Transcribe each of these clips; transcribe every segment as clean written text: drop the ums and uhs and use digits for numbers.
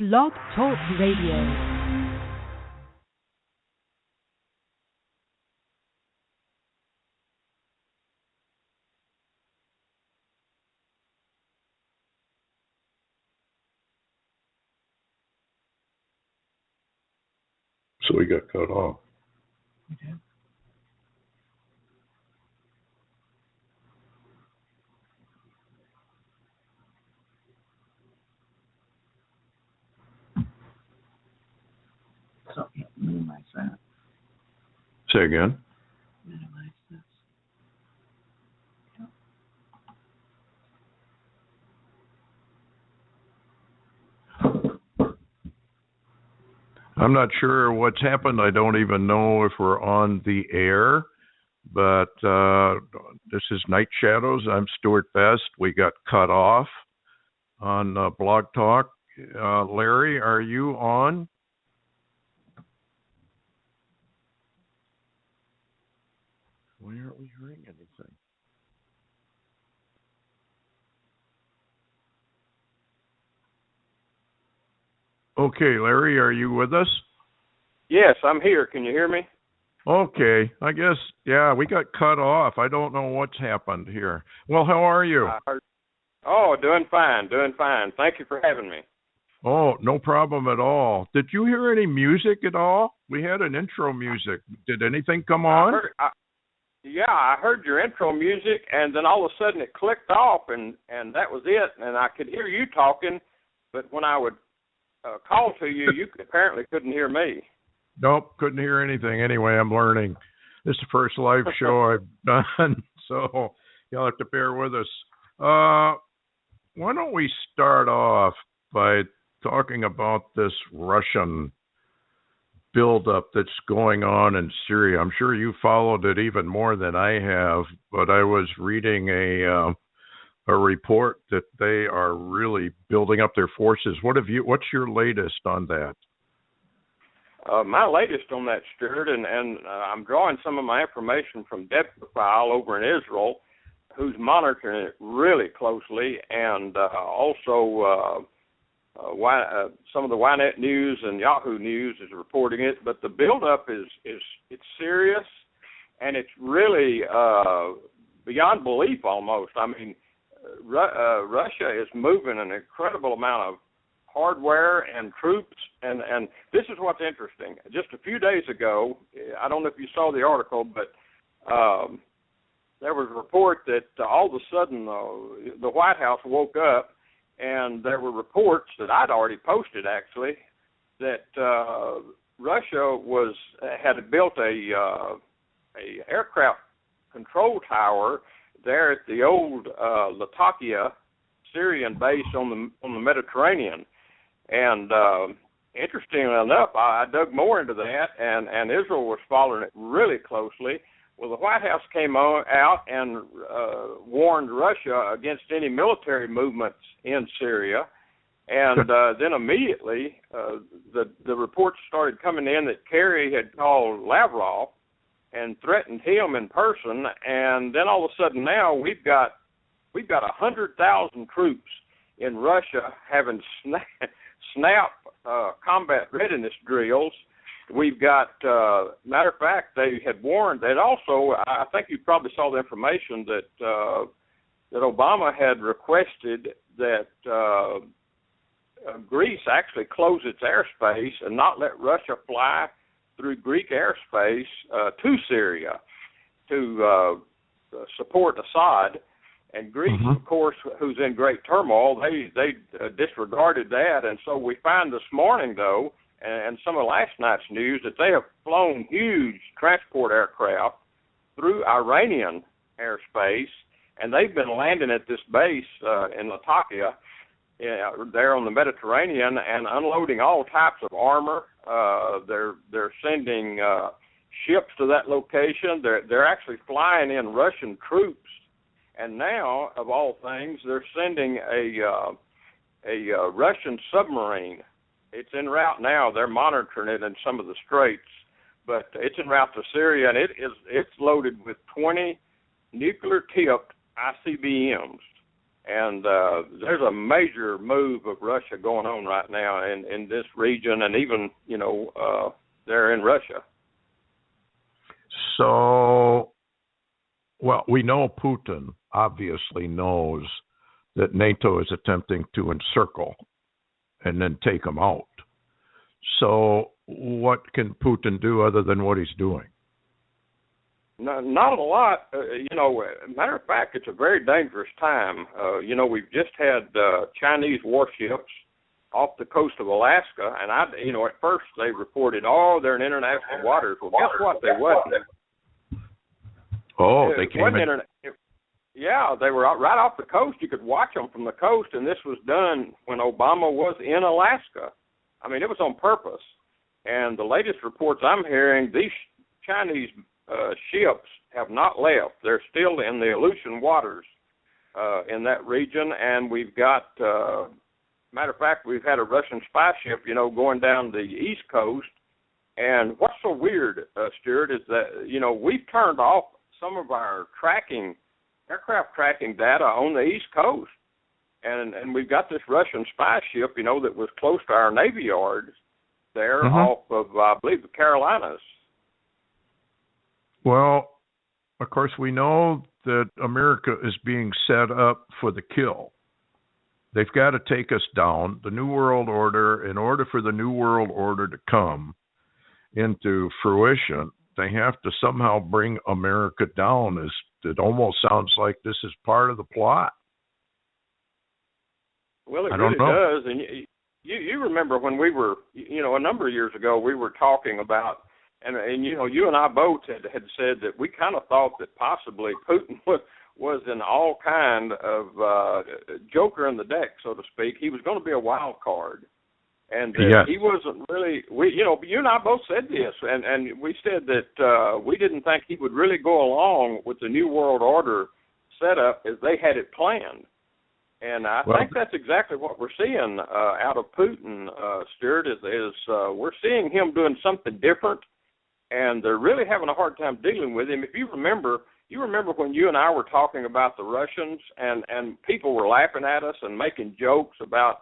Blog Talk Radio. So we got cut off. We did. So minimize that. Say again. Minimize this. I'm not sure what's happened. I don't even know if we're on the air, but this is Night Shadows. I'm Stewart Best. We got cut off on Blog Talk. Larry, are you on? Why aren't we hearing anything? Okay, Larry, are you with us? Yes, I'm here. Can you hear me? Okay, I guess, yeah, we got cut off. I don't know what's happened here. Well, how are you? Doing fine, doing fine. Thank you for having me. Oh, no problem at all. Did you hear any music at all? We had an intro music. Did anything come on? I heard your intro music, and then all of a sudden it clicked off, and that was it. And I could hear you talking, but when I would call to you, you apparently couldn't hear me. Nope, couldn't hear anything. Anyway, I'm learning. This is the first live show I've done, so you'll have to bear with us. Why don't we start off by talking about this Russian buildup that's going on in Syria? I'm sure you followed it even more than I have, but I was reading a report that they are really building up their forces. What's your latest on that? My latest on that, Stuart, and I'm drawing some of my information from File over in Israel, who's monitoring it really closely, and also some of the Ynet News and Yahoo News is reporting it. But the buildup is serious, and it's really beyond belief almost. I mean, Russia is moving an incredible amount of hardware and troops, and this is what's interesting. Just a few days ago, I don't know if you saw the article, but there was a report that all of a sudden the White House woke up, and there were reports that I'd already posted, actually, that Russia had built a aircraft control tower there at the old Latakia Syrian base on the Mediterranean. And interestingly enough, I dug more into that, and Israel was following it really closely. Well, the White House came out and warned Russia against any military movements in Syria. And then immediately the reports started coming in that Kerry had called Lavrov and threatened him in person. And then all of a sudden now we've got 100,000 troops in Russia having snap combat readiness drills. We've got, matter of fact, they had warned that also, I think you probably saw the information that Obama had requested that Greece actually close its airspace and not let Russia fly through Greek airspace to Syria to support Assad. And Greece, of course, who's in great turmoil, they disregarded that. And so we find this morning, though, and some of last night's news, that they have flown huge transport aircraft through Iranian airspace, and they've been landing at this base in Latakia there on the Mediterranean and unloading all types of armor. They're sending ships to that location. They're actually flying in Russian troops. And now, of all things, they're sending a Russian submarine. It's en route now. They're monitoring it in some of the straits, but it's en route to Syria, and it's loaded with 20 nuclear-tipped ICBMs. And there's a major move of Russia going on right now in this region, and even, there in Russia. So, well, we know Putin obviously knows that NATO is attempting to encircle and then take them out. So what can Putin do other than what he's doing? No, not a lot. Matter of fact, it's a very dangerous time. We've just had Chinese warships off the coast of Alaska, and at first they reported, they're in international waters. Well, guess what? They wasn't. Oh, they came in. Yeah, they were right off the coast. You could watch them from the coast, and this was done when Obama was in Alaska. I mean, it was on purpose. And the latest reports I'm hearing, these Chinese ships have not left. They're still in the Aleutian waters in that region, and we've got, matter of fact, we've had a Russian spy ship, going down the East Coast. And what's so weird, Stewart, is that, we've turned off some of our aircraft tracking data on the East Coast. And we've got this Russian spy ship, that was close to our Navy yards there off of, I believe, the Carolinas. Well, of course, we know that America is being set up for the kill. They've got to take us down. The New World Order, in order for the New World Order to come into fruition, they have to somehow bring America down. It almost sounds like this is part of the plot. Well, it really does. And you remember when we were, a number of years ago, we were talking about, and you and I both had said that we kind of thought that possibly Putin was an all kind of joker in the deck, so to speak. He was going to be a wild card. And he wasn't really, you and I both said this, and we said that we didn't think he would really go along with the New World Order setup as they had it planned. And I think that's exactly what we're seeing out of Putin, Stewart, is we're seeing him doing something different, and they're really having a hard time dealing with him. If you remember when you and I were talking about the Russians, and people were laughing at us and making jokes about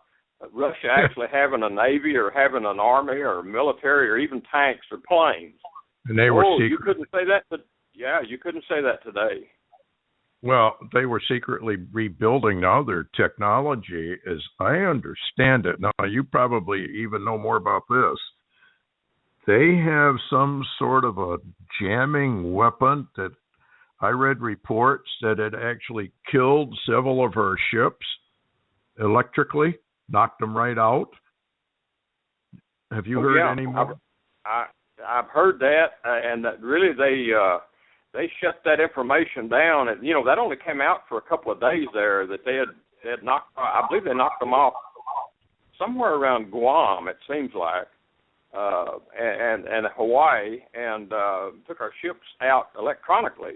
Russia actually having a navy or having an army or military or even tanks or planes. And they were secret. You couldn't say that. You couldn't say that today. Well, they were secretly rebuilding now their technology, as I understand it. Now, you probably even know more about this. They have some sort of a jamming weapon that I read reports that it actually killed several of her ships electrically, knocked them right out. Have you heard any more? I've heard that, and that really they shut that information down. And, that only came out for a couple of days there, that they had knocked, I believe they knocked them off somewhere around Guam, it seems like, and Hawaii, and took our ships out electronically.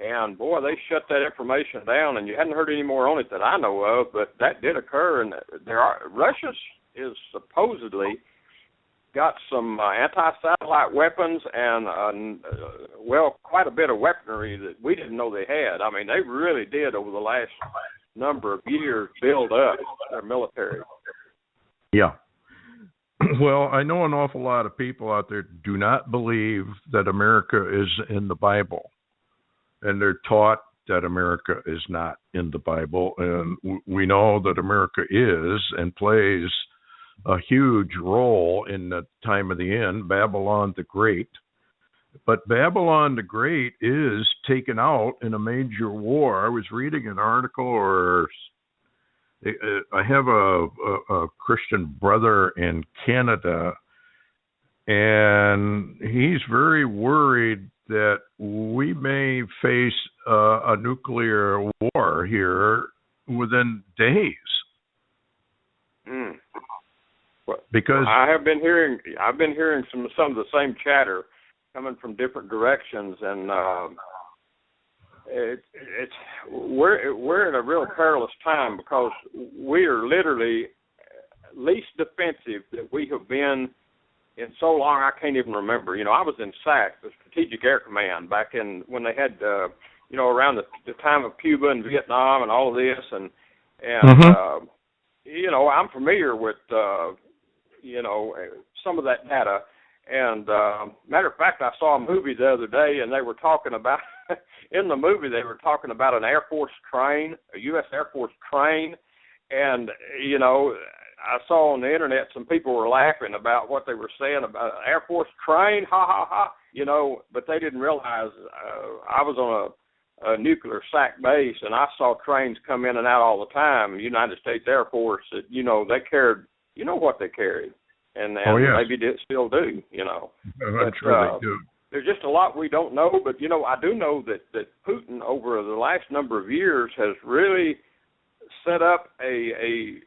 And, boy, they shut that information down, and you hadn't heard any more on it that I know of, but that did occur. And Russia is supposedly got some anti-satellite weapons and, quite a bit of weaponry that we didn't know they had. I mean, they really did, over the last number of years, build up their military. Yeah. Well, I know an awful lot of people out there do not believe that America is in the Bible. And they're taught that America is not in the Bible. And we know that America is and plays a huge role in the time of the end, Babylon the Great. But Babylon the Great is taken out in a major war. I was reading an article, or I have a Christian brother in Canada, and he's very worried that we may face a nuclear war here within days. Because I've been hearing some of the same chatter coming from different directions, and we're in a real perilous time, because we are literally least defensive that we have been in so long I can't even remember. I was in SAC, the Strategic Air Command, back in when they had, around the time of Cuba and Vietnam and all of this, and And you know, I'm familiar with you know, some of that data. And matter of fact, I saw a movie the other day, and they were talking about in the movie they were talking about an Air Force train, a U.S. Air Force train, and you know, I saw on the internet some people were laughing about what they were saying about an Air Force train, ha ha ha, you know, but they didn't realize I was on a nuclear SAC base, and I saw trains come in and out all the time. United States Air Force, that, you know, they carried, you know what they carried. And maybe they still do, you know. I'm sure they do. There's just a lot we don't know, but, you know, I do know that Putin over the last number of years has really set up a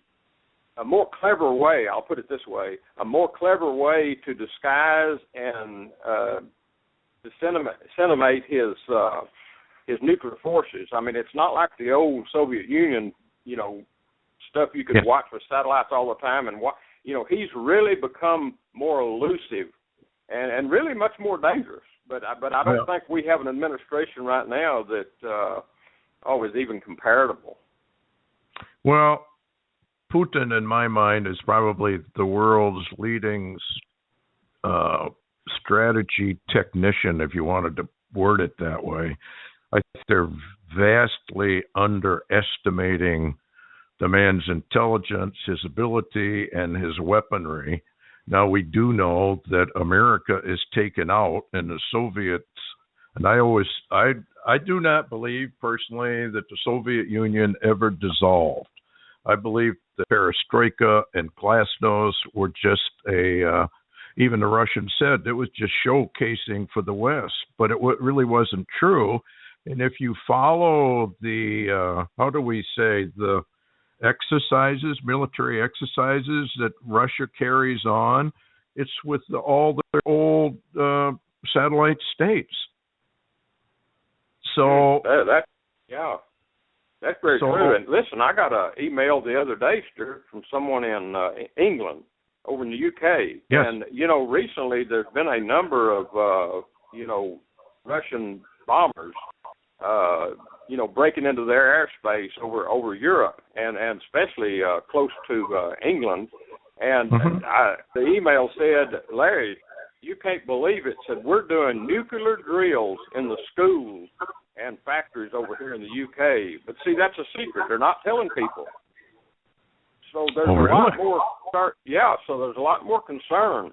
more clever way, I'll put it this way, a more clever way to disguise and disseminate his nuclear forces. I mean, it's not like the old Soviet Union, you know, stuff you could watch with satellites all the time and watch. You know, he's really become more elusive and really much more dangerous. But I don't think we have an administration right now that is even comparable. Well, Putin, in my mind, is probably the world's leading strategy technician, if you wanted to word it that way. I think they're vastly underestimating the man's intelligence, his ability, and his weaponry. Now, we do know that America is taken out and the Soviets, and I do not believe personally that the Soviet Union ever dissolved. I believe that perestroika and glasnost were just even the Russians said it was just showcasing for the West, but it really wasn't true. And if you follow the, the military exercises that Russia carries on, it's with all their old satellite states. So that's very true. And listen, I got an email the other day, Stuart, from someone in England, over in the UK. Yes. And you know, recently there's been a number of Russian bombers breaking into their airspace over Europe and especially close to England. And the email said, Larry, you can't believe it. Said, we're doing nuclear drills in the schools and factories over here in the UK. But see, that's a secret. They're not telling people. So there's a lot more. So there's a lot more concern,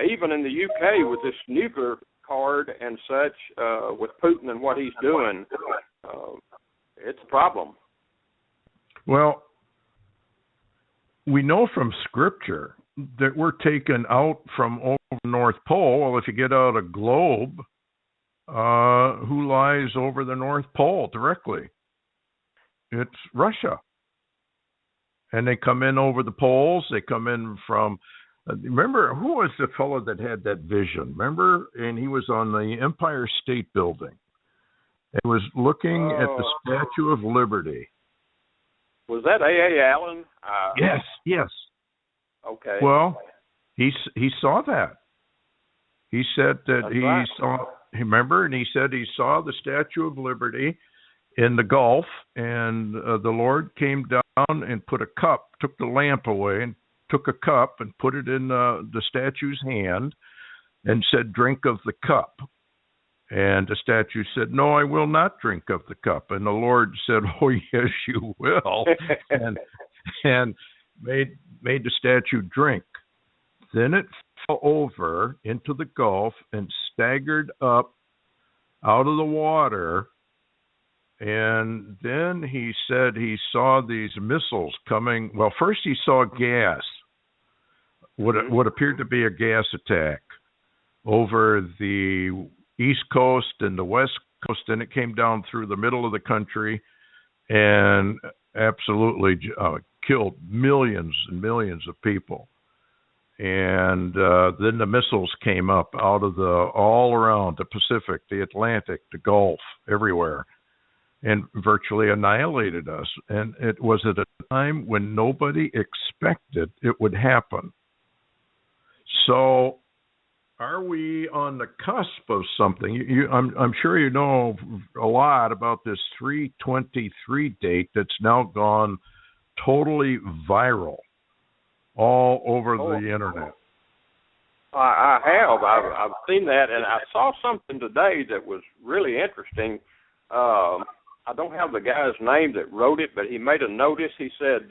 even in the UK, with this nuclear card and such, with Putin and what he's doing. It's a problem. Well, we know from Scripture that we're taken out from over the North Pole. Well, if you get out a globe, who lies over the North Pole directly? It's Russia. And they come in over the poles. They come in from, remember, who was the fellow that had that vision? Remember? And he was on the Empire State Building. It was looking at the Statue of Liberty. Was that A.A. Allen? Yes. Okay. Well, he saw that. He said that saw, remember, and he said he saw the Statue of Liberty in the Gulf, and the Lord came down and put a cup, took the lamp away, and took a cup and put it in the statue's hand and said, drink of the cup. And the statue said, no, I will not drink of the cup. And the Lord said, oh, yes, you will, and made the statue drink. Then it fell over into the Gulf and staggered up out of the water. And then he said he saw these missiles coming. Well, first he saw gas, what appeared to be a gas attack over the East Coast and the West Coast, and it came down through the middle of the country and absolutely killed millions and millions of people. And then the missiles came up out of all around the Pacific, the Atlantic, the Gulf, everywhere, and virtually annihilated us. And it was at a time when nobody expected it would happen. So are we on the cusp of something? I'm sure you know a lot about this 3/23 date that's now gone totally viral all over the internet. I have. I've seen that, and I saw something today that was really interesting. I don't have the guy's name that wrote it, but he made a notice. He said,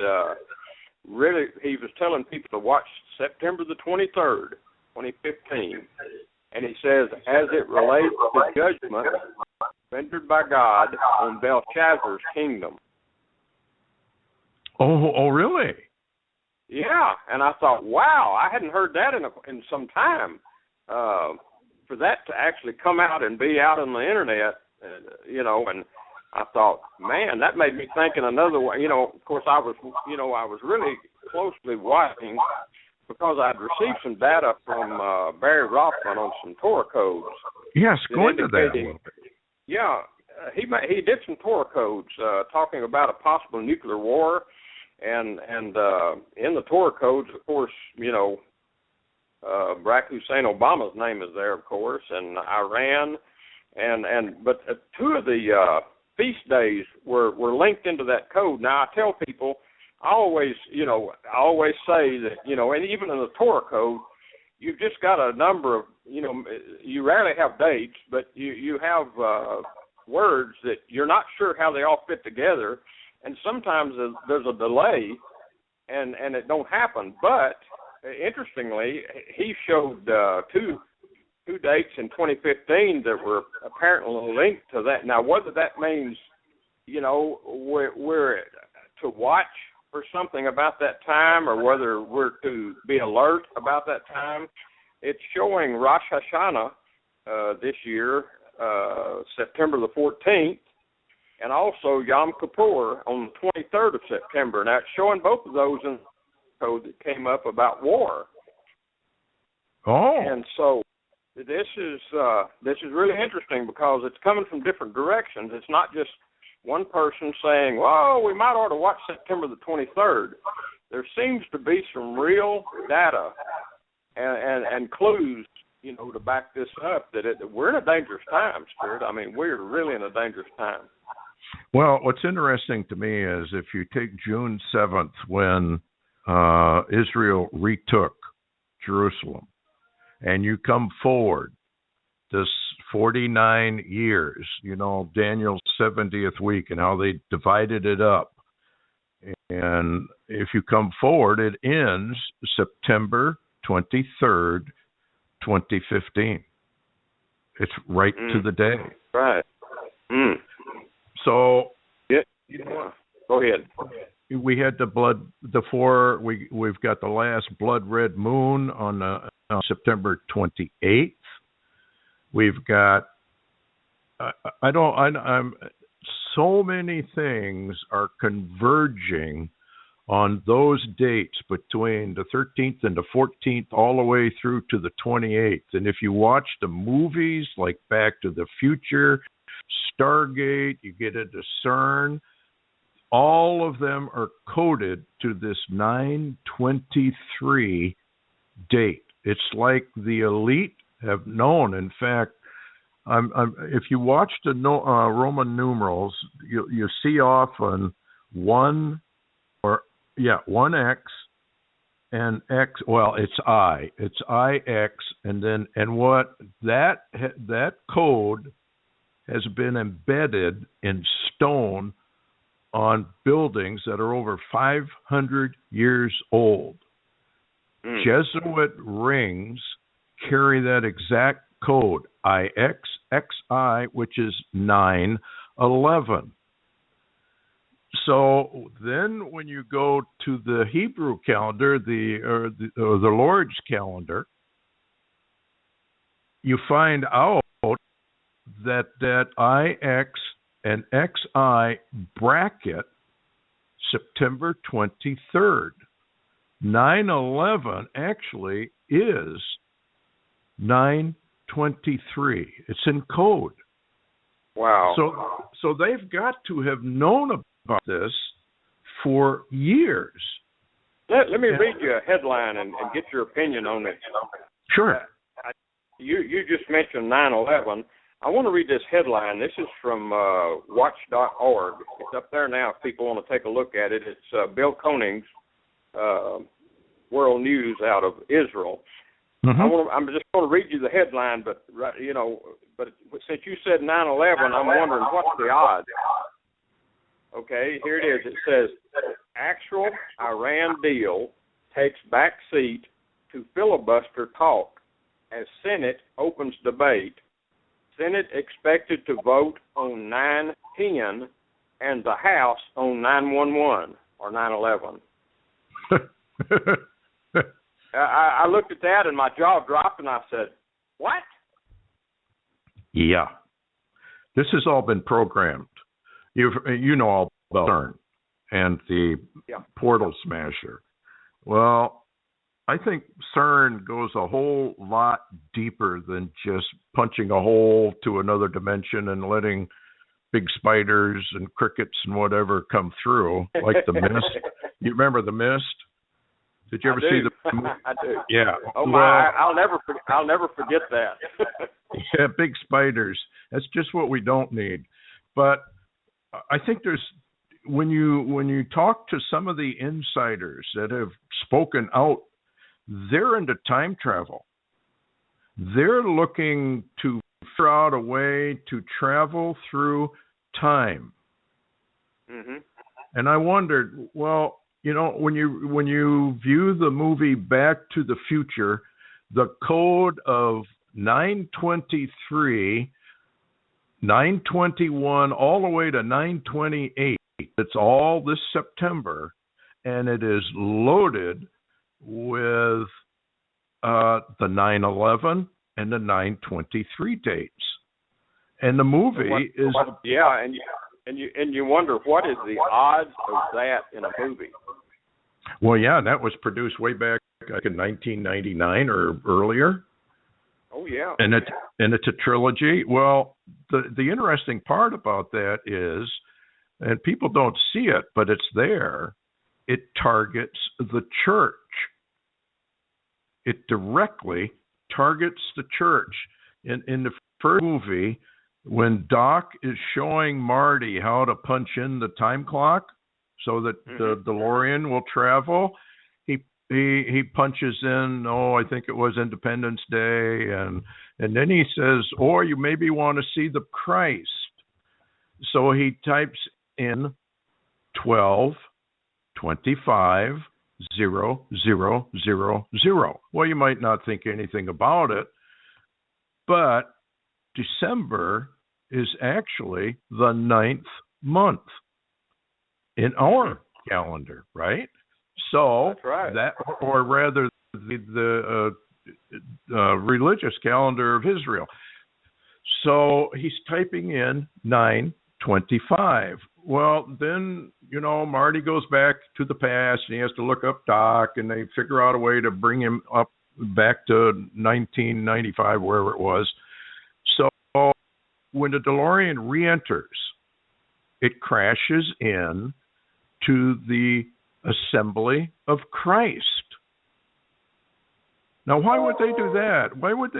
really, he was telling people to watch September the 23rd, 2015. And he says, as it relates to judgment rendered by God on Belshazzar's kingdom. Oh, really? Yeah, and I thought, wow, I hadn't heard that in some time. For that to actually come out and be out on the internet, and I thought, man, that made me think in another way. Of course, I was really closely watching because I'd received some data from Barry Rothman on some Torah codes. Yes, go into that a little bit. Yeah, he did some Torah codes talking about a possible nuclear war. And in the Torah codes, of course, Barack Hussein Obama's name is there, of course, and Iran, but two of the feast days were linked into that code. Now I tell people, I always say that, and even in the Torah code, you've just got a number of, you rarely have dates, but you have words that you're not sure how they all fit together. And sometimes there's a delay, and it don't happen. But interestingly, he showed two dates in 2015 that were apparently linked to that. Now, whether that means, we're to watch for something about that time, or whether we're to be alert about that time, it's showing Rosh Hashanah this year, September the 14th. And also Yom Kippur on the 23rd of September. Now, it's showing both of those in the code that came up about war. Oh. And so this is really interesting because it's coming from different directions. It's not just one person saying, well, we might ought to watch September the 23rd. There seems to be some real data and clues, to back this up, that we're in a dangerous time, Stuart. I mean, we're really in a dangerous time. Well, what's interesting to me is if you take June 7th, when Israel retook Jerusalem, and you come forward this 49 years, Daniel's 70th week, and how they divided it up. And if you come forward, it ends September 23rd, 2015. It's right to the day. Right. Mm. So, yeah. Go ahead. We had we've got the last blood red moon on September 28th. We've got, so many things are converging on those dates between the 13th and the 14th all the way through to the 28th. And if you watch the movies like Back to the Future, Stargate, you get into CERN, all of them are coded to this 9/23 date. It's like the elite have known. In fact, if you watch the Roman numerals, you see often 1X and X. Well, it's I. It's IX, and what that code has been embedded in stone on buildings that are over 500 years old. Jesuit rings carry that exact code, IXXI, which is 9/11. So then when you go to the Hebrew calendar, the Lord's calendar, you find out that IX and XI bracket September 23rd. 9/11 actually is 9/23. It's in code. Wow. So they've got to have known about this for years. Let me read you a headline and get your opinion on it. Sure. You just mentioned 9/11. I want to read this headline. This is from watch.org. It's up there now if people want to take a look at it. It's Bill Koning's World News out of Israel. Mm-hmm. I'm just going to read you the headline, but since you said 9/11, I'm wondering what's the odds. Okay, here it is. It says, actual Iran deal takes back seat to filibuster talk as Senate opens debate. Senate expected to vote on 9/10 and the House on 9/11 or 9/11. I looked at that and my jaw dropped and I said, what? Yeah. This has all been programmed. You know all about CERN and the portal smasher. Well, I think CERN goes a whole lot deeper than just punching a hole to another dimension and letting big spiders and crickets and whatever come through, like the mist. You remember the mist? Did you ever see the movie? I do. Yeah. Oh my! I'll never forget that. Yeah, big spiders. That's just what we don't need. But I think there's when you talk to some of the insiders that have spoken out, they're into time travel. They're looking to figure out a way to travel through time. Mm-hmm. And I wondered, well, you know, when you view the movie Back to the Future, the code of 923, 921, all the way to 928, it's all this September, and it is loaded with the 9/11 and the 9/23 dates. And the movie is... Yeah, and you wonder, what is the odds of that in a movie? Well, yeah, that was produced way back like in 1999 or earlier. Oh, yeah. And it's a trilogy. Well, the interesting part about that is, and people don't see it, but it's there, it targets the church. It directly targets the church. In the first movie, when Doc is showing Marty how to punch in the time clock so that the DeLorean will travel, he punches in, I think it was Independence Day, and then he says, or you maybe want to see the Christ. So he types in 12, 25, 0, 0, 0, 0. Well, you might not think anything about it, but December is actually the 9th month in our calendar, right? So that's right. That, or rather, the religious calendar of Israel. So he's typing in 9/25. Well, then, Marty goes back to the past and he has to look up Doc, and they figure out a way to bring him up back to 1995, wherever it was. So when the DeLorean re-enters, it crashes in to the Assembly of Christ. Now, why would they do that? Why would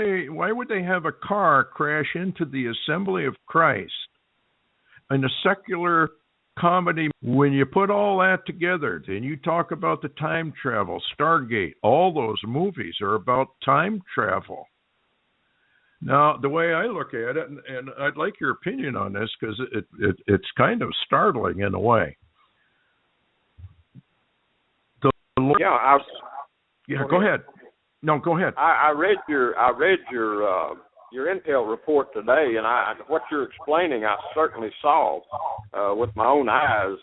they have a car crash into the Assembly of Christ in a secular comedy? When you put all that together, then you talk about the time travel, Stargate, all those movies are about time travel. Now, the way I look at it, and I'd like your opinion on this because it's kind of startling in a way. Go ahead. No, go ahead. I read your intel report today, and what you're explaining, I certainly saw with my own eyes.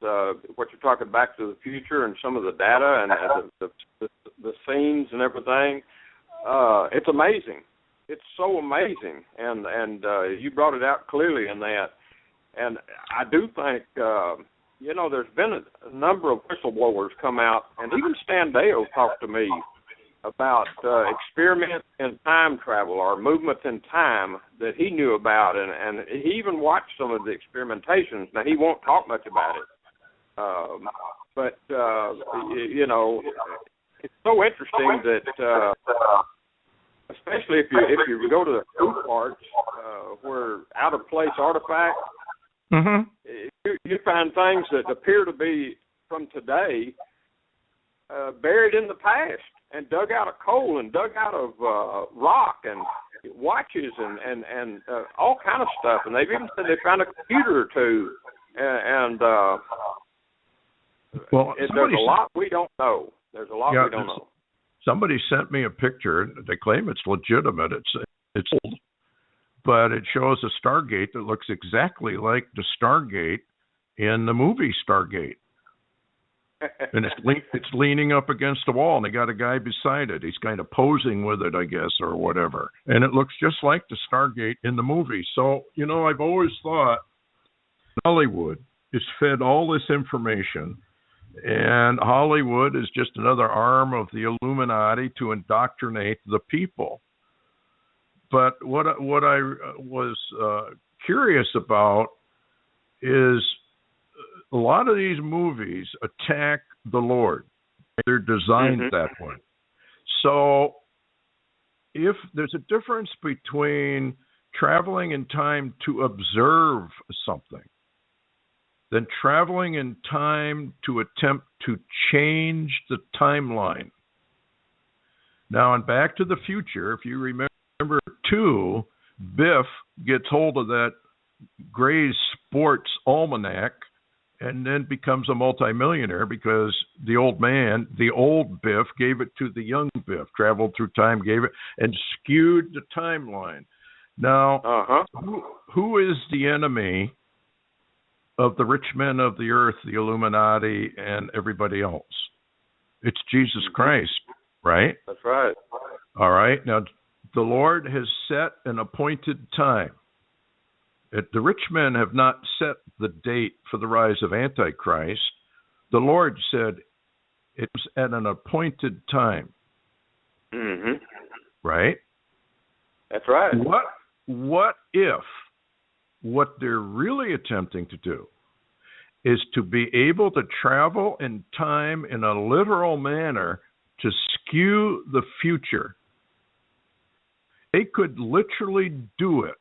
What you're talking Back to the Future and some of the data and the scenes and everything. It's amazing. It's so amazing, and you brought it out clearly in that. And I do think, there's been a number of whistleblowers come out, and even Stan Dale talked to me about experiments in time travel or movements in time that he knew about, and he even watched some of the experimentations. Now, he won't talk much about it, but it's so interesting that, especially if you go to the food parts, where out of place artifacts. Mm-hmm. You find things that appear to be from today buried in the past and dug out of coal and dug out of rock and watches and all kind of stuff. And they've even said they found a computer or two. There's a lot we don't know. There's a lot we don't know. Somebody sent me a picture. They claim it's legitimate. It's old, but it shows a Stargate that looks exactly like the Stargate in the movie Stargate. And it's leaning up against the wall, and they got a guy beside it. He's kind of posing with it, I guess, or whatever. And it looks just like the Stargate in the movie. So, I've always thought Hollywood is fed all this information, and Hollywood is just another arm of the Illuminati to indoctrinate the people. But what I was curious about is a lot of these movies attack the Lord. They're designed that way. So if there's a difference between traveling in time to observe something than traveling in time to attempt to change the timeline. Now, in Back to the Future, if you remember 2, Biff gets hold of that Gray's Sports Almanac and then becomes a multimillionaire because the old Biff, gave it to the young Biff, traveled through time, gave it, and skewed the timeline. Now, who is the enemy of the rich men of the earth, the Illuminati, and everybody else? It's Jesus Christ, right? That's right. All right. Now, the Lord has set an appointed time. The rich men have not set the date for the rise of Antichrist. The Lord said it was at an appointed time. Mm-hmm. Right? That's right. What if what they're really attempting to do is to be able to travel in time in a literal manner to skew the future? They could literally do it.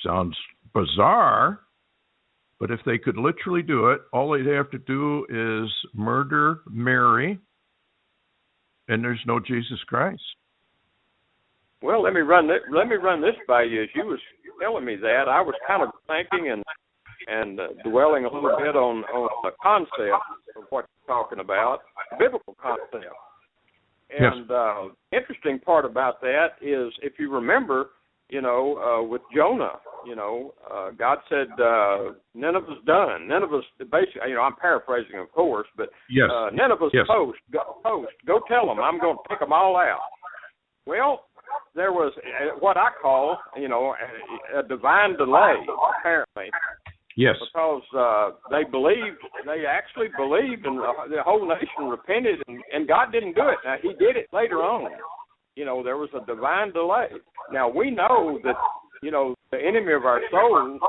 Sounds bizarre, but if they could literally do it, all they'd have to do is murder Mary, and there's no Jesus Christ. Well, let me run this by you. As you was telling me that, I was kind of thinking and dwelling a little bit on the concept of what you're talking about, the biblical concept. And interesting part about that is, if you remember, with Jonah, God said, Nineveh's done. Nineveh's basically, I'm paraphrasing, of course, but Nineveh's post. Go tell them I'm going to pick them all out. Well, there was what I call, a divine delay, apparently. Yes. Because they actually believed, and the whole nation repented, and God didn't do it. Now, he did it later on. There was a divine delay. Now, we know that, the enemy of our souls,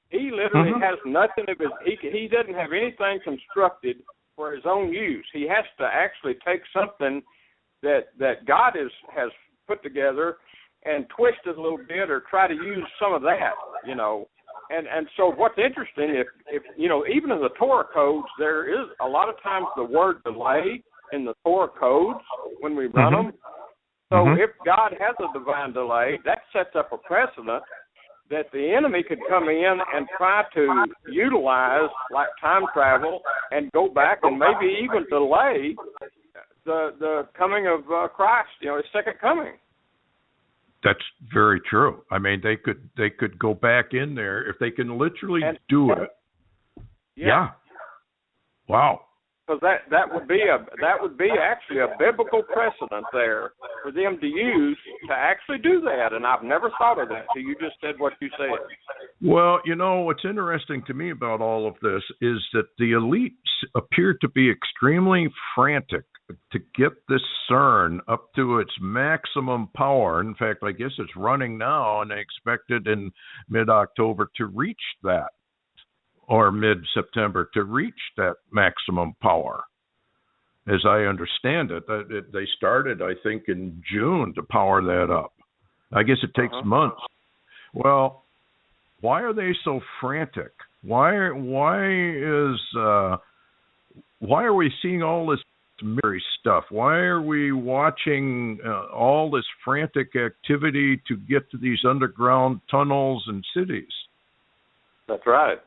he literally has nothing of his, he doesn't have anything constructed for his own use. He has to actually take something that God has put together and twist it a little bit or try to use some of that, And so what's interesting, if even in the Torah codes, there is a lot of times the word delay in the Torah codes when we run them. So if God has a divine delay, that sets up a precedent that the enemy could come in and try to utilize, like time travel, and go back and maybe even delay the coming of Christ, his second coming. That's very true. I mean, they could go back in there if they can literally do it. Yeah. Wow. Because that would be actually a biblical precedent there for them to use to actually do that, and I've never thought of that. So you just said what you said. Well, what's interesting to me about all of this is that the elites appear to be extremely frantic to get this CERN up to its maximum power. In fact, I guess it's running now, and they expect it in mid-October to reach that, or mid-September to reach that maximum power. As I understand it, they started, I think, in June to power that up. I guess it takes months. Well, why are they so frantic? Why are we seeing all this mystery stuff? Why are we watching all this frantic activity to get to these underground tunnels and cities? That's right.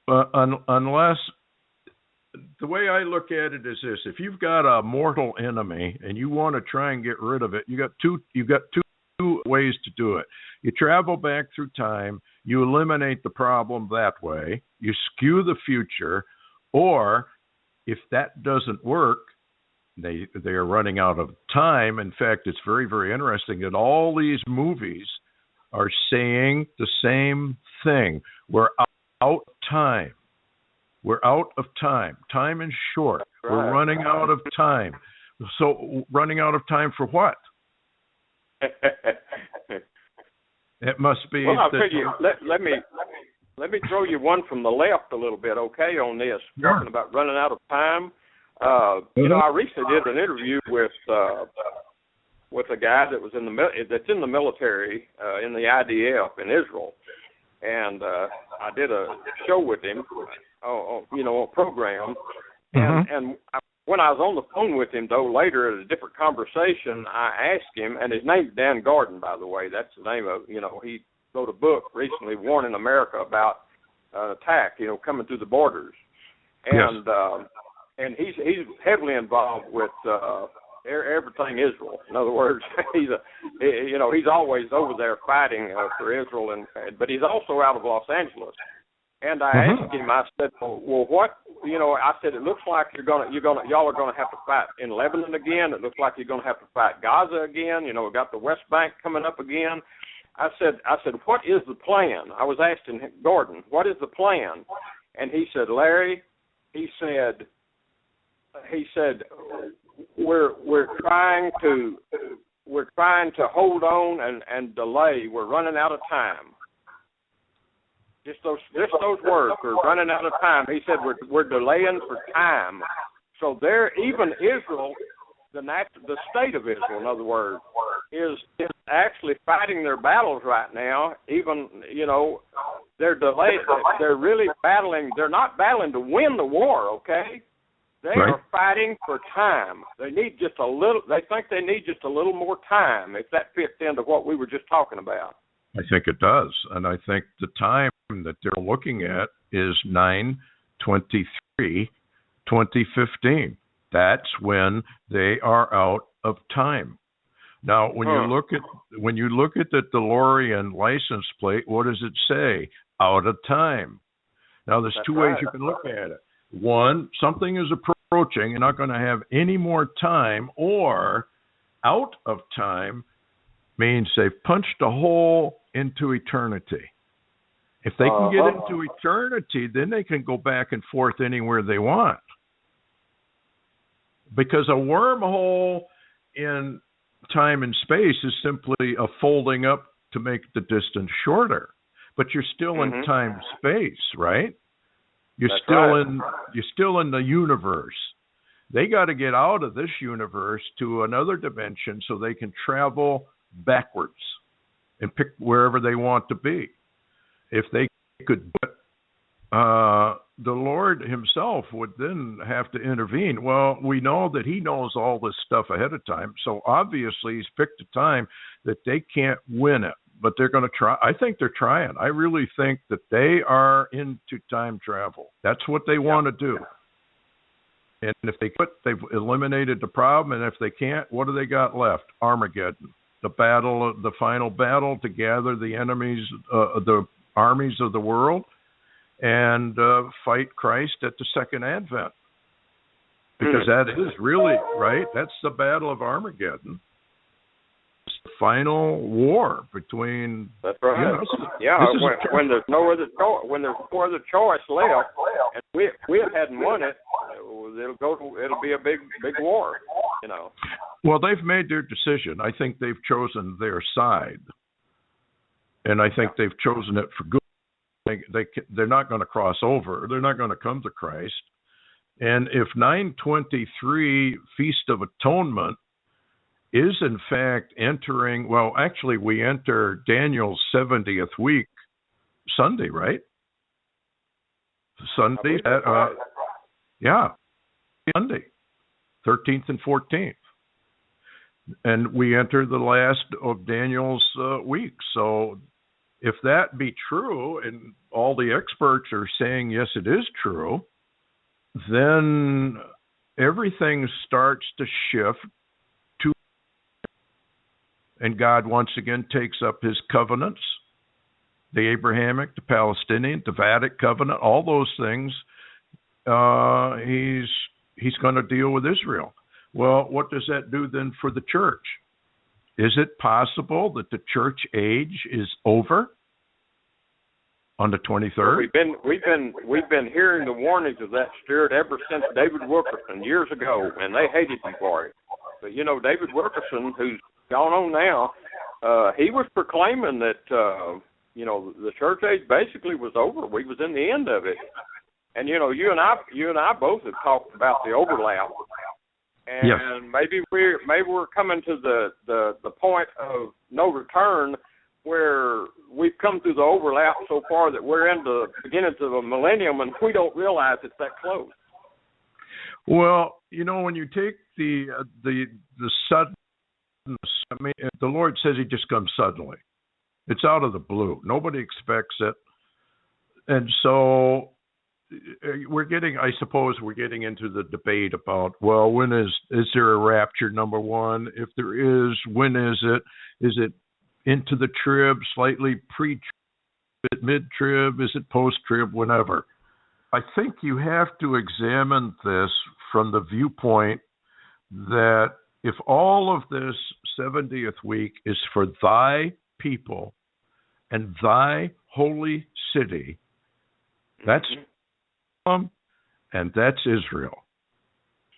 Unless, the way I look at it is this: if you've got a mortal enemy and you want to try and get rid of it, you got two ways to do it. You travel back through time, you eliminate the problem that way, you skew the future, or if that doesn't work, they are running out of time. In fact, it's very, very interesting that all these movies are saying the same thing. We're out of time. We're out of time. Time is short. Right. We're running out of time. So running out of time for what? It must be. Well, I'll tell you. Let me throw you one from the left a little bit, okay? On this, talking about running out of time. You know, I recently did an interview with a guy that was in the military in the IDF in Israel, and I did a show with him, you know, a program, and when I was on the phone with him, though, later at a different conversation, I asked him, and his name's Dan Gordon, by the way. That's the name of, you know, he wrote a book recently warning America about attack, you know, coming through the borders. And and he's heavily involved with everything Israel. In other words, he's always over there fighting for Israel, but he's also out of Los Angeles. And I asked him, I said, well, what, you know, I said, it looks like y'all are gonna have to fight in Lebanon again. It looks like you're gonna have to fight Gaza again. You know, we got the West Bank coming up again. I said, what is the plan? I was asking Gordon, what is the plan? And he said, Larry, he said, we're trying to hold on and delay. We're running out of time. Just those words. We're running out of time. He said we're delaying for time. So there, even Israel, the state of Israel, in other words, is actually fighting their battles right now. Even, you know, they're delayed. They're really battling. They're not battling to win the war. Okay, they are fighting for time. They need just a little. They think they need just a little more time. If that fits into what we were just talking about. I think it does, and I think the time that they're looking at is 9/23/2015. That's when they are out of time. Now, when you look at the DeLorean license plate, what does it say? Out of time. Now, there's two ways you can look at it. One, something is approaching, you're not going to have any more time, or out of time means they've punched a hole into eternity. If they can get into eternity, then they can go back and forth anywhere they want. Because a wormhole in time and space is simply a folding up to make the distance shorter. But you're still in time space, right? You're still in the universe. They got to get out of this universe to another dimension so they can travel backwards and pick wherever they want to be. If they could, the Lord himself would then have to intervene. Well, we know that he knows all this stuff ahead of time, so obviously he's picked a time that they can't win it, but they're going to try. I think they're trying. I really think that they are into time travel. That's what they want to do. And if they could, they've eliminated the problem, and if they can't, what do they got left? Armageddon. The final battle to gather the enemies, the armies of the world, and fight Christ at the second advent. Because that is really, right? That's the battle of Armageddon. It's the final war between. That's right. When there's no other choice left, and we hadn't won it, it'll be a big war, you know. Well, they've made their decision. I think they've chosen their side, and I think they've chosen it for good. They're not going to cross over. They're not going to come to Christ. And if 9/23 Feast of Atonement is in fact entering, well, actually we enter Daniel's 70th week Sunday, right? Sunday, yeah, Sunday, 13th and 14th. And we enter the last of Daniel's week. So if that be true, and all the experts are saying, yes, it is true, then everything starts to shift to, and God once again takes up his covenants, the Abrahamic, the Palestinian, the Vedic covenant, all those things. He's going to deal with Israel. Well, what does that do then for the church? Is it possible that the church age is over on the 23rd? We've been hearing the warnings of that, Stewart, ever since David Wilkerson years ago, and they hated him for it. But David Wilkerson, who's gone on now, he was proclaiming that the church age basically was over. We was in the end of it. And you and I both have talked about the overlap. And yes. maybe we're coming to the point of no return, where we've come through the overlap so far that we're in the beginnings of a millennium, and we don't realize it's that close. Well, when you take the suddenness, I mean, the Lord says he just comes suddenly. It's out of the blue. Nobody expects it. And so we're getting into the debate about, well, when is there a rapture, number one? If there is, when is it? Is it into the trib, slightly pre-trib, mid-trib? Is it post-trib, whenever? I think you have to examine this from the viewpoint that if all of this 70th week is for thy people and thy holy city, that's and that's Israel.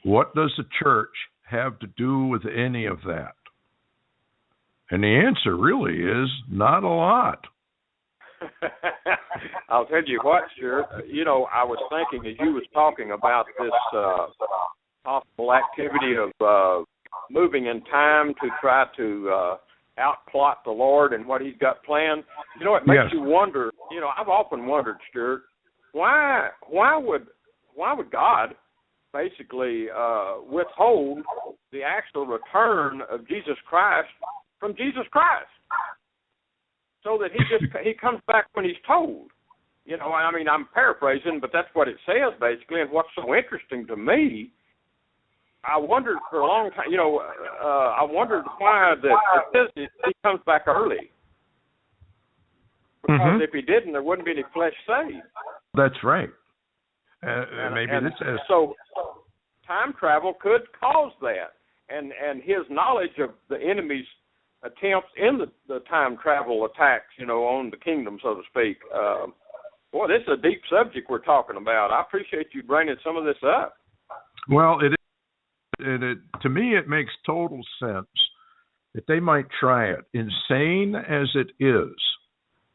What does the church have to do with any of that? And the answer really is not a lot. I'll tell you what, Stuart. I was thinking as you was talking about this possible activity of moving in time to try to outplot the Lord and what he's got planned. It makes yes. you wonder. I've often wondered, Stuart, why would God basically withhold the actual return of Jesus Christ from Jesus Christ, so that he comes back when he's told? I mean, I'm paraphrasing, but that's what it says basically. And what's so interesting to me, I wondered for a long time. I wondered why that he comes back early. Because if he didn't, there wouldn't be any flesh saved. That's right. So time travel could cause that, and his knowledge of the enemy's attempts in the time travel attacks, on the kingdom, so to speak. Boy, this is a deep subject we're talking about. I appreciate you bringing some of this up. Well, it is. To me, it makes total sense that they might try it. Insane as it is,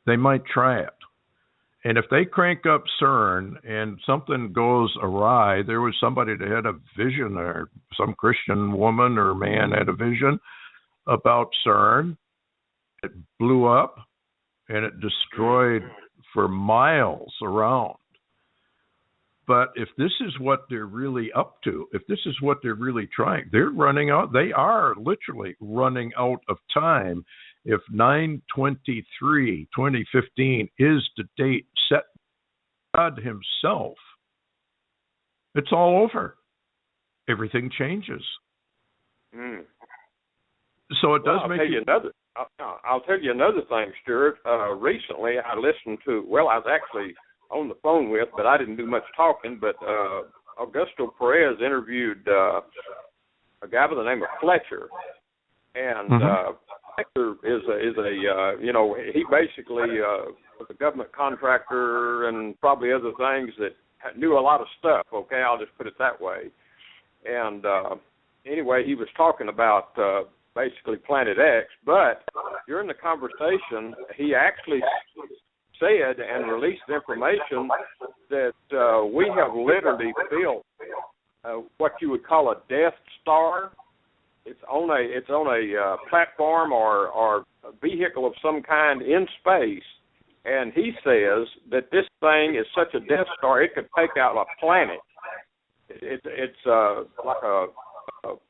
they might try it. And if they crank up CERN and something goes awry, there was somebody that had a vision, or some Christian woman or man had a vision about CERN. It blew up and it destroyed for miles around. But if this is what they're really up to, if this is what they're really trying, they're running out. They are literally running out of time. If 9/23/2015 is the date set by God himself, it's all over. Everything changes. So it does make I'll tell you another thing, Stuart. Recently, I listened to, I was actually on the phone with, but I didn't do much talking, but Augusto Perez interviewed a guy by the name of Fletcher. And Fletcher is a he basically was a government contractor and probably other things that knew a lot of stuff, okay? I'll just put it that way. And anyway, he was talking about basically Planet X, but during the conversation, he actually said and released information that we have literally built what you would call a Death Star it's on a platform or a vehicle of some kind in space, and he says that this thing is such a Death Star it could take out a planet. It's like a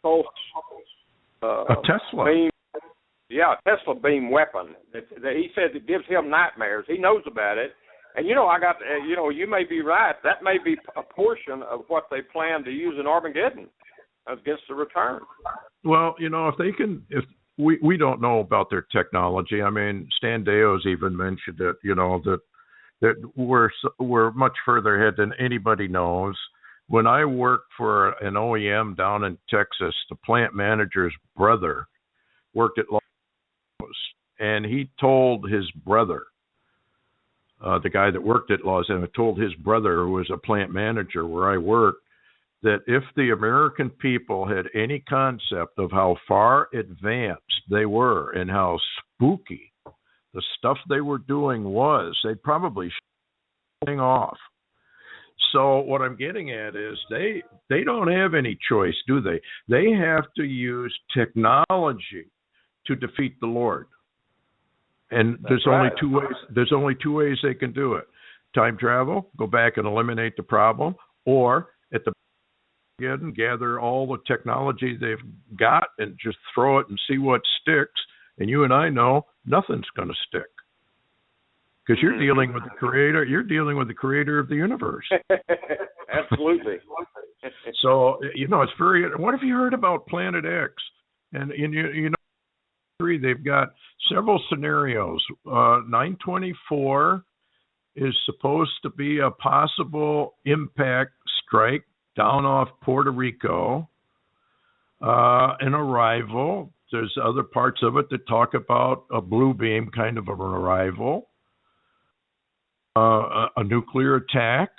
pulse. A Tesla beam. Yeah, a Tesla beam weapon. He said it gives him nightmares. He knows about it. And, you may be right. That may be a portion of what they plan to use in Armageddon against the return. Well, if we don't know about their technology. I mean, Stan Deo's even mentioned it, that we're much further ahead than anybody knows. When I worked for an OEM down in Texas, the plant manager's brother worked at Los Angeles, and he told his brother, the guy that worked at Los Angeles, told his brother, who was a plant manager where I worked, that if the American people had any concept of how far advanced they were and how spooky the stuff they were doing was, they'd probably shut thing off. So what I'm getting at is they don't have any choice, do they? They have to use technology to defeat the Lord. And there's only two ways. There's only two ways they can do it: time travel, go back and eliminate the problem, or at the beginning, gather all the technology they've got and just throw it and see what sticks. And you and I know nothing's going to stick because you're dealing with the Creator. You're dealing with the Creator of the universe. Absolutely. So it's very. What have you heard about Planet X? And they've got several scenarios. 924 is supposed to be a possible impact strike down off Puerto Rico, an arrival. There's other parts of it that talk about a blue beam kind of an arrival, a nuclear attack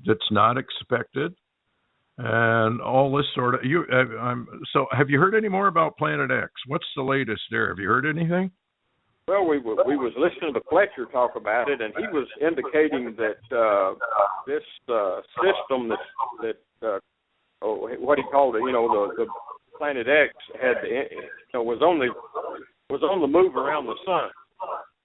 that's not expected, and all this sort of. So, have you heard any more about Planet X? What's the latest there? Have you heard anything? Well, we was listening to Fletcher talk about it, and he was indicating that this system what he called it, the Planet X had was on the move around the sun,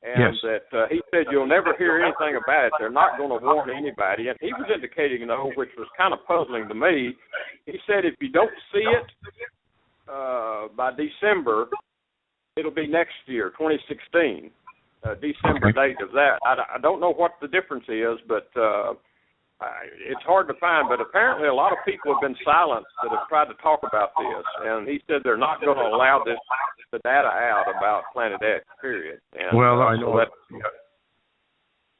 and yes. that he said you'll never hear anything about it. They're not going to warn anybody, and he was indicating, which was kind of puzzling to me. He said if you don't see it by December, it'll be next year, 2016, December date of that. I don't know what the difference is, but it's hard to find. But apparently a lot of people have been silenced that have tried to talk about this. And he said they're not going to allow the data out about Planet X, period. And, well, I know that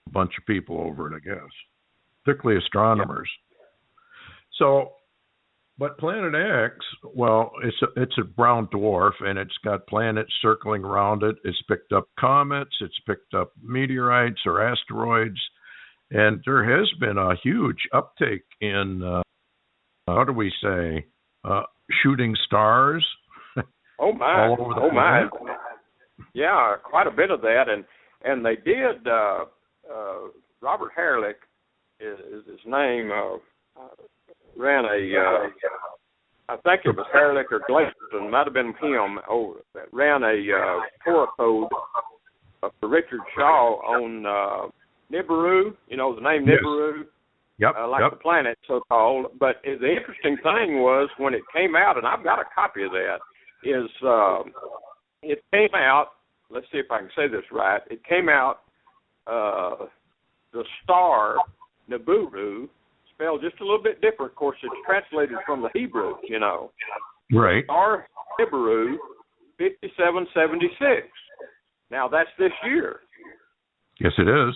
a bunch of people over it, I guess, particularly astronomers. Yeah. So... But Planet X, well, it's a brown dwarf, and it's got planets circling around it. It's picked up comets. It's picked up meteorites or asteroids. And there has been a huge uptake in, shooting stars. Oh, my. All over the planet. My. Yeah, quite a bit of that. And they did, Robert Herlick is his name, ran I think it was Herlick or Gleason, might have been him, that ran a Torah code for Richard Shaw on Nibiru, the name Nibiru, yes. The planet, so-called. But the interesting thing was when it came out, and I've got a copy of that, is it came out, let's see if I can say this right, it came out, the star Nibiru, spelled just a little bit different. Of course, it's translated from the Hebrew, Right. Star Nibiru 5776. Now, that's this year. Yes, it is.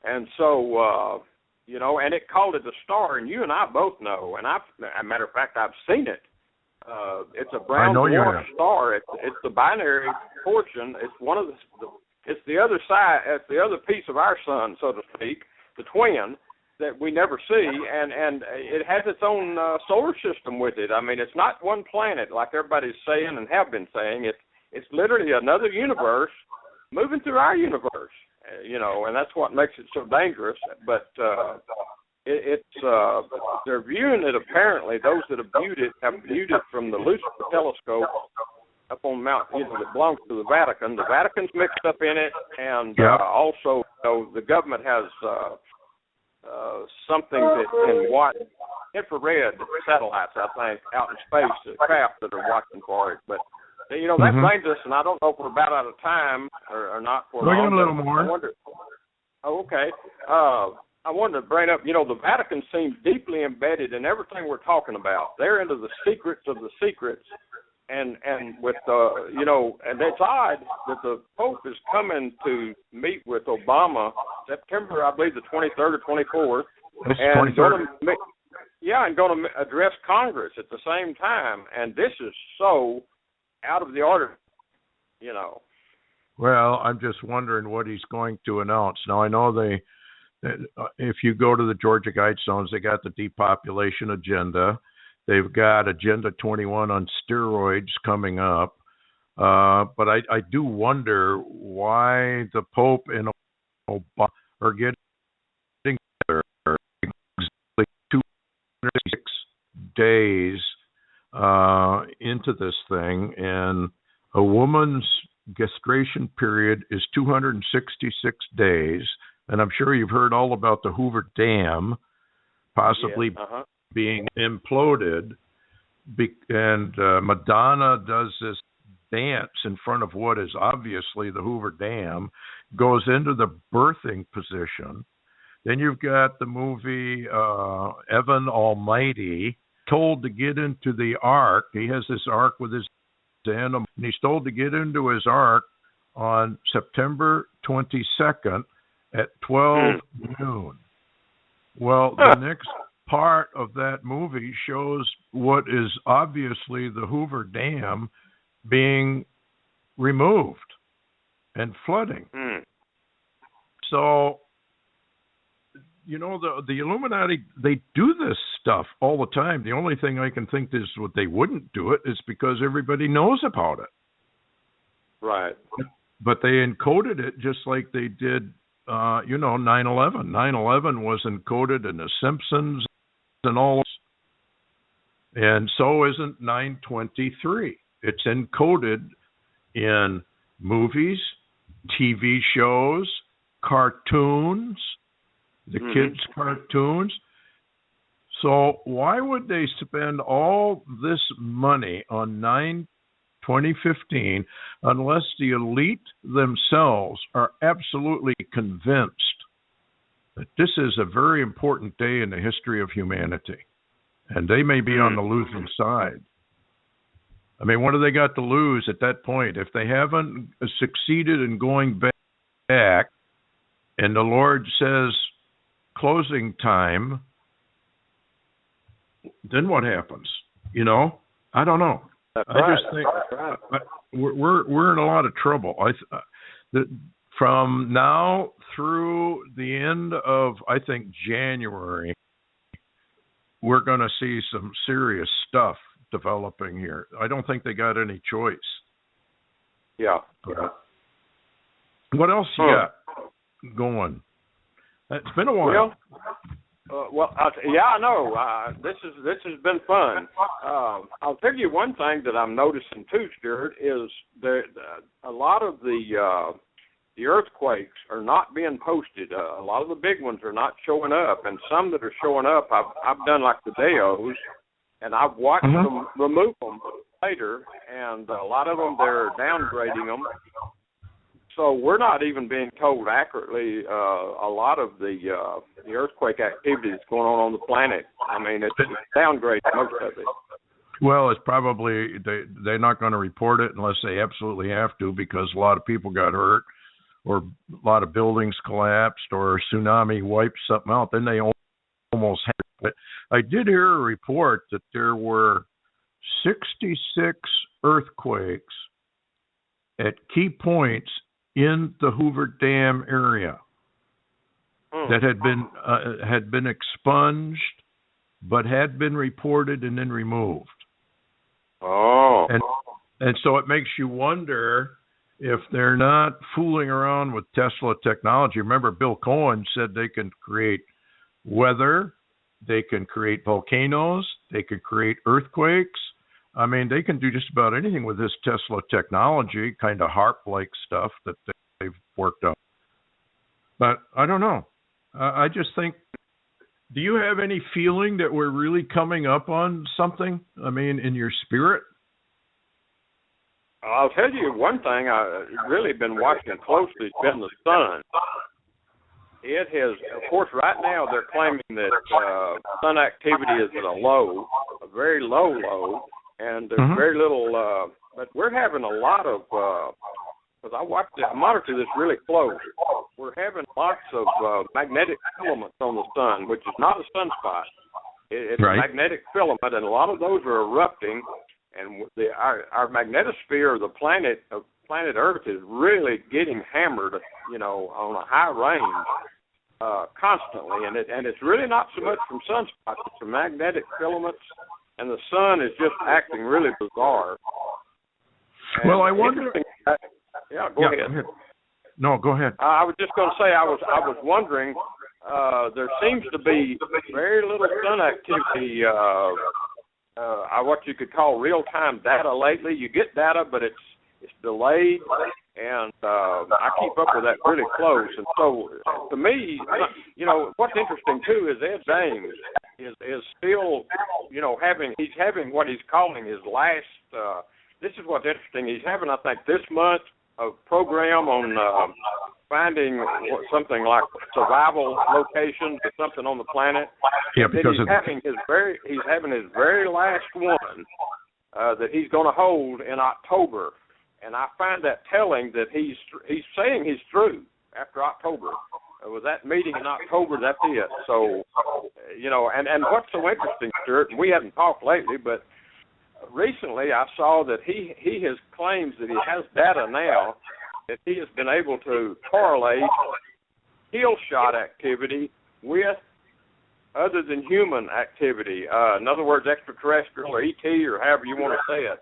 And so, and it called it a star, and you and I both know, and as a matter of fact, I've seen it. It's a brown dwarf star. It's the binary portion. It's one of it's the other side, it's the other piece of our sun, so to speak, the twin, that we never see, and it has its own solar system with it. I mean, it's not one planet like everybody's saying and have been saying. It's literally another universe moving through our universe, and that's what makes it so dangerous. But they're viewing it, apparently, those that have viewed it from the Lucifer telescope up on Mount, that belongs to the Vatican. The Vatican's mixed up in it, and also, the government has something that can watch infrared satellites, I think, out in space, craft that are watching for it. But, that brings us, and I don't know if we're about out of time or not. For a little more. Okay. I wanted to bring up, the Vatican seems deeply embedded in everything we're talking about. They're into the secrets of the secrets. And with and it's odd that the Pope is coming to meet with Obama September, I believe, the 23rd or 24th, and going to address Congress at the same time. And this is so out of the order, Well, I'm just wondering what he's going to announce. Now, I know if you go to the Georgia Guidestones, they got the depopulation agenda. They've got Agenda 21 on steroids coming up. But I do wonder why the Pope and Obama are getting together exactly 206 days into this thing. And a woman's gestation period is 266 days. And I'm sure you've heard all about the Hoover Dam possibly being imploded, and Madonna does this dance in front of what is obviously the Hoover Dam, goes into the birthing position. Then you've got the movie Evan Almighty, told to get into the ark. He has this ark with his animal, and he's told to get into his ark on September 22nd at 12 noon. Well, the next part of that movie shows what is obviously the Hoover Dam being removed and flooding. So, the Illuminati, they do this stuff all the time. The only thing I can think is what they wouldn't do it is because everybody knows about it. Right. But they encoded it just like they did, 9/11. 9/11 was encoded in The Simpsons and all, and so isn't 9/23. It's encoded in movies, TV shows, cartoons, the kids' cartoons. So why would they spend all this money on 9/2015 unless the elite themselves are absolutely convinced that this is a very important day in the history of humanity, and they may be on the losing side? I mean, what do they got to lose at that point? If they haven't succeeded in going back and the Lord says closing time, then what happens? I don't know. I just think we're in a lot of trouble. From now through the end of, I think, January, we're going to see some serious stuff developing here. I don't think they got any choice. Yeah. What else you got going? It's been a while. I know. This has been fun. I'll tell you one thing that I'm noticing too, Stewart, is a lot of the earthquakes are not being posted. A lot of the big ones are not showing up, and some that are showing up, I've done like the Deos, and I've watched them remove them later, and a lot of them they're downgrading them. So we're not even being told accurately a lot of the earthquake activity that's going on the planet. I mean, it's downgraded most of it. Well, it's probably they're not going to report it unless they absolutely have to, because a lot of people got hurt, or a lot of buildings collapsed, or a tsunami wiped something out. Then they almost had it. But I did hear a report that there were 66 earthquakes at key points in the Hoover Dam area that had been expunged, but had been reported and then removed. Oh. And so it makes you wonder if they're not fooling around with Tesla technology. Remember, Bill Cohen said they can create weather. They can create volcanoes. They can create earthquakes. I mean, they can do just about anything with this Tesla technology, kind of HARP-like stuff that they've worked on. But I don't know. I just think, do you have any feeling that we're really coming up on something? I mean, in your spirit? I'll tell you one thing I've really been watching closely has been the sun. It has, of course, right now they're claiming that sun activity is at a low, a very low, and there's very little, but we're having a lot of, because I monitor this really close, we're having lots of magnetic filaments on the sun, which is not a sunspot. It's a magnetic filament, and a lot of those are erupting, and our magnetosphere of the planet Earth is really getting hammered, on a high range constantly, and it's really not so much from sunspots, it's from magnetic filaments, and the sun is just acting really bizarre. And well, I wonder. Yeah, go ahead. No, go ahead. I was just going to say I was wondering. There seems to be very little sun activity. What you could call real-time data lately. You get data, but it's delayed, and I keep up with that really close. And so, to me, what's interesting too is Ed Dames is still, he's having what he's calling his last. This is what's interesting. He's having, I think, this month a program on finding something like survival locations or something on the planet. Yeah, because he's having his very last one that he's going to hold in October, and I find that telling that he's saying he's through after October. With that meeting in October, that's it. So, and what's so interesting, Stuart, and we haven't talked lately, but recently I saw that he has claims that he has data now that he has been able to correlate kill shot activity with other than human activity. In other words, extraterrestrial or ET or however you want to say it,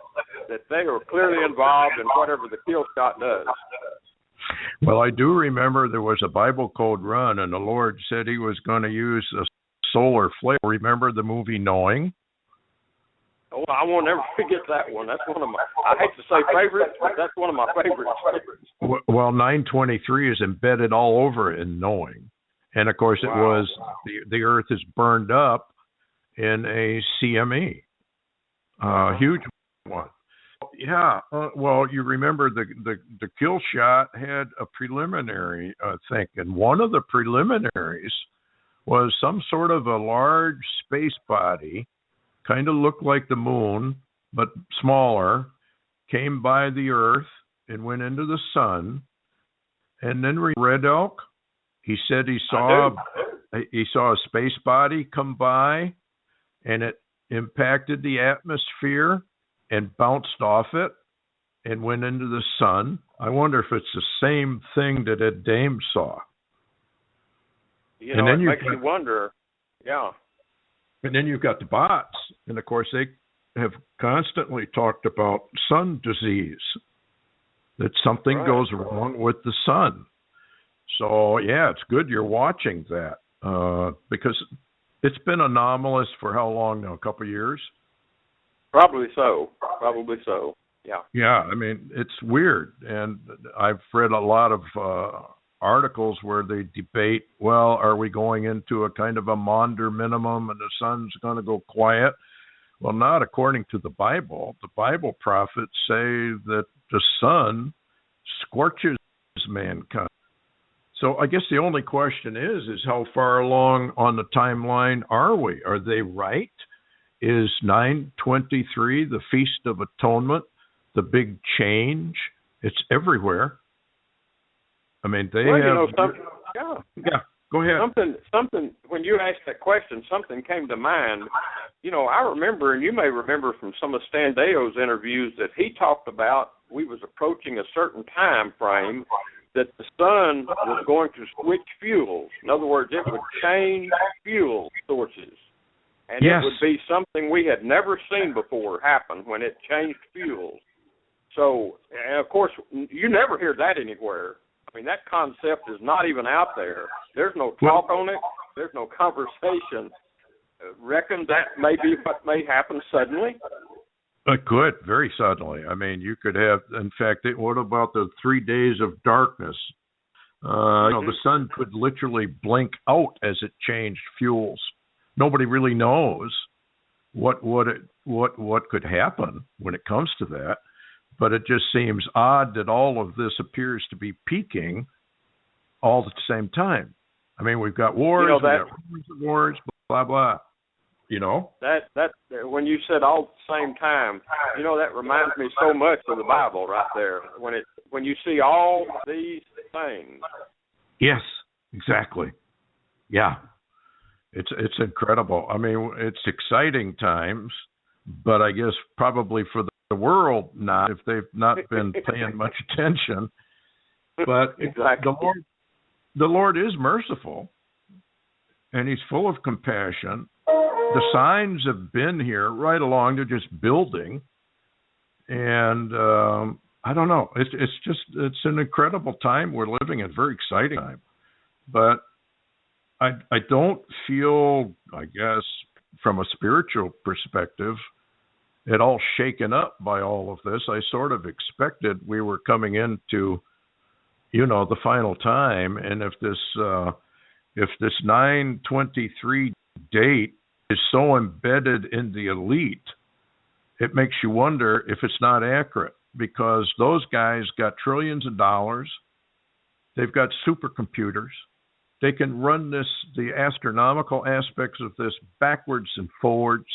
that they are clearly involved in whatever the kill shot does. Well, I do remember there was a Bible code run, and the Lord said he was going to use a solar flare. Remember the movie Knowing? Oh, I won't ever forget that one. That's one of my, I hate to say favorites, but that's one of my favorites. Well, 923 is embedded all over in Knowing. And, of course, it was the Earth is burned up in a CME, huge one. Yeah, well, you remember the kill shot had a preliminary thing, and one of the preliminaries was some sort of a large space body, kind of looked like the moon, but smaller, came by the Earth and went into the sun, and then Red Elk, he said he saw a space body come by, and it impacted the atmosphere and bounced off it and went into the sun. I wonder if it's the same thing that Ed Dames saw. And then it makes you wonder, yeah. And then you've got the bots, and of course they have constantly talked about sun disease, that something goes wrong with the sun. So, yeah, it's good you're watching that because it's been anomalous for how long now, a couple of years? Probably so, yeah. Yeah, I mean, it's weird, and I've read a lot of articles where they debate, well, are we going into a kind of a Maunder minimum and the sun's going to go quiet? Well, not according to the Bible. The Bible prophets say that the sun scorches mankind. So I guess the only question is how far along on the timeline are we? Are they right? Is 9/23 the Feast of Atonement the big change? It's everywhere. I mean, they have. Yeah. Go ahead. Something. When you asked that question, something came to mind. I remember, and you may remember from some of Stan Deo's interviews that he talked about. We was approaching a certain time frame that the sun was going to switch fuels. In other words, it would change fuel sources. And it would be something we had never seen before happen when it changed fuels. So, and of course, you never hear that anywhere. I mean, that concept is not even out there. There's no talk on it. there's no conversation. Reckon that may be what may happen suddenly? It could, very suddenly. I mean, you could have, in fact, what about the 3 days of darkness? The sun could literally blink out as it changed fuels. Nobody really knows what could happen when it comes to that, but it just seems odd that all of this appears to be peaking all at the same time. I mean, we've got wars, we've got rumors of wars, blah blah. That when you said all at the same time, that reminds me so much of the Bible right there. When you see all these things. Yes, exactly. Yeah. It's incredible. I mean, it's exciting times, but I guess probably for the world not, if they've not been paying much attention. But exactly. The Lord is merciful, and He's full of compassion. The signs have been here right along. They're just building. And I don't know. It's an incredible time we're living in, a very exciting time. But I don't feel, I guess, from a spiritual perspective, at all shaken up by all of this. I sort of expected we were coming into, the final time. And if this 9/23 date is so embedded in the elite, it makes you wonder if it's not accurate, because those guys got trillions of dollars. They've got supercomputers. They can run the astronomical aspects of this backwards and forwards.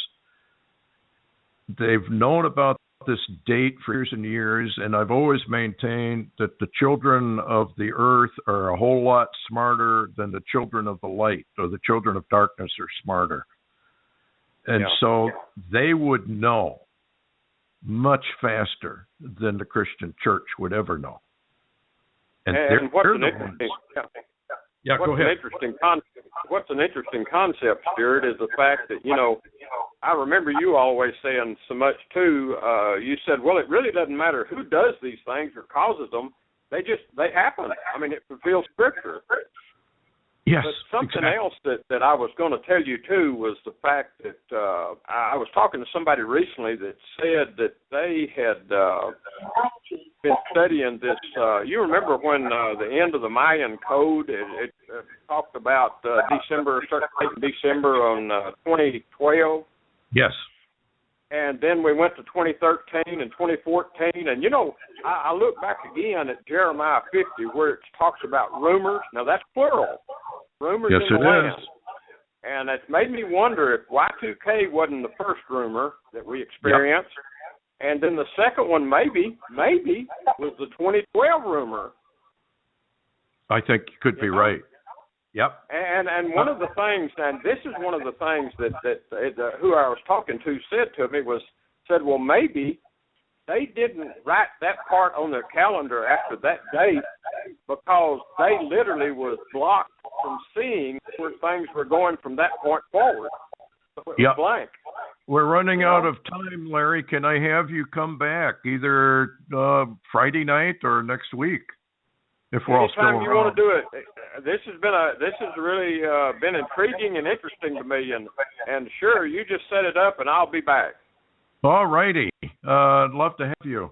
They've known about this date for years and years, and I've always maintained that the children of the earth are a whole lot smarter than the children of the light, or the children of darkness are smarter. And so they would know much faster than the Christian church would ever know. And what's they're an the interesting, ones. Yeah, go ahead. What's an interesting concept, Stewart, is the fact that, I remember you always saying so much, too. You said, well, it really doesn't matter who does these things or causes them. They happen. I mean, it fulfills Scripture. Yes, but something exactly. else that I was going to tell you, too, was the fact that I was talking to somebody recently that said that they had been studying this. You remember when the end of the Mayan code, it talked about December, certain date in December on 2012? Yes. And then we went to 2013 and 2014. And, I look back again at Jeremiah 50, where it talks about rumors. Now, that's plural. Rumors yes, in the land. Is. And it's made me wonder if Y2K wasn't the first rumor that we experienced. Yep. And then the second one maybe was the 2012 rumor. I think you could be right. Yep. And one of the things, and this is one of the things that who I was talking to said to me said, well, maybe they didn't write that part on their calendar after that date because they literally was blocked from seeing where things were going from that point forward. So it was blank. We're running out of time, Larry. Can I have you come back either Friday night or next week? If we're all still around. You want to do it. This has really been intriguing and interesting to me, and sure, you just set it up, and I'll be back. All righty. I'd love to have you.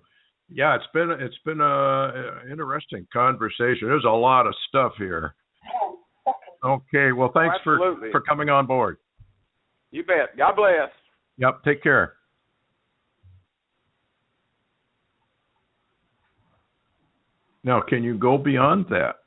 Yeah, it's been a interesting conversation. There's a lot of stuff here. Okay. Well, thanks for coming on board. You bet. God bless. Yep. Take care. Now, can you go beyond that?